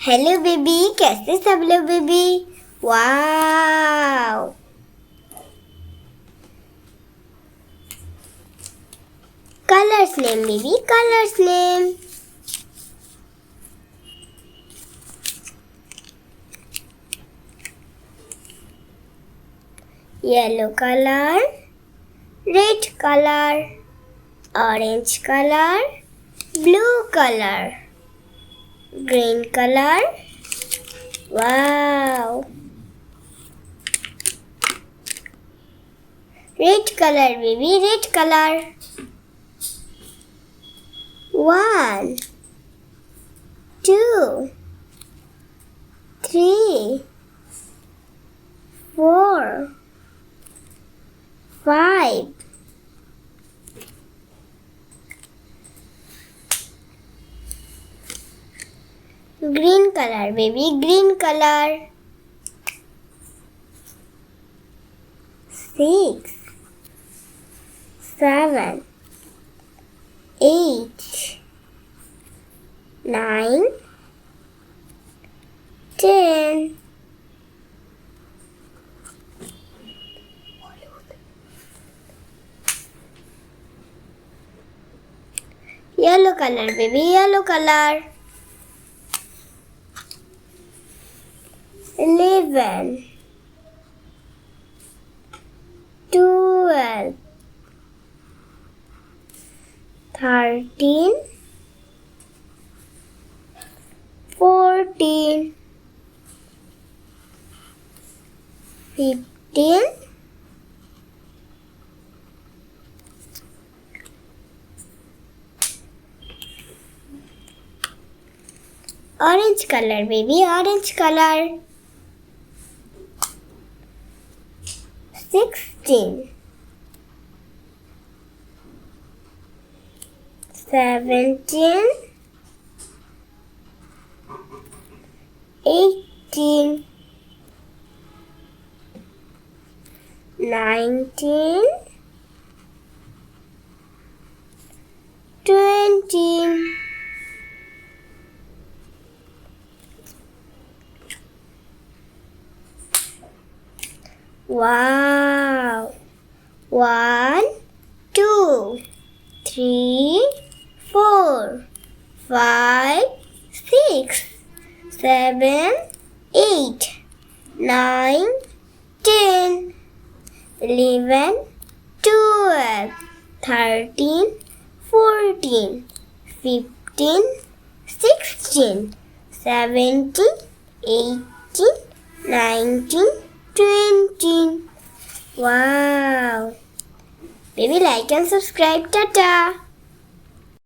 Hello baby, कैसे सब लोग baby? Wow! Colors name baby, colors name. Yellow color, red color, orange color, blue color, green color. Wow! Red color baby, red color. 1, 2, 3, 4, 5. Green color baby, green color. 6, 7, 8, 9, 10. Yellow color baby, yellow color. 11, 12, 13, 14, 15, 'Orange color baby, orange color. 16, 17, 18, 19, 20. Wow! 1, 2, 3, 4, 5, 6, 7, 8, 9, 10, 11, 12, 13, 14, 15, 16, 17, 18, 19, 20. Wow! Baby, like and subscribe. Tata!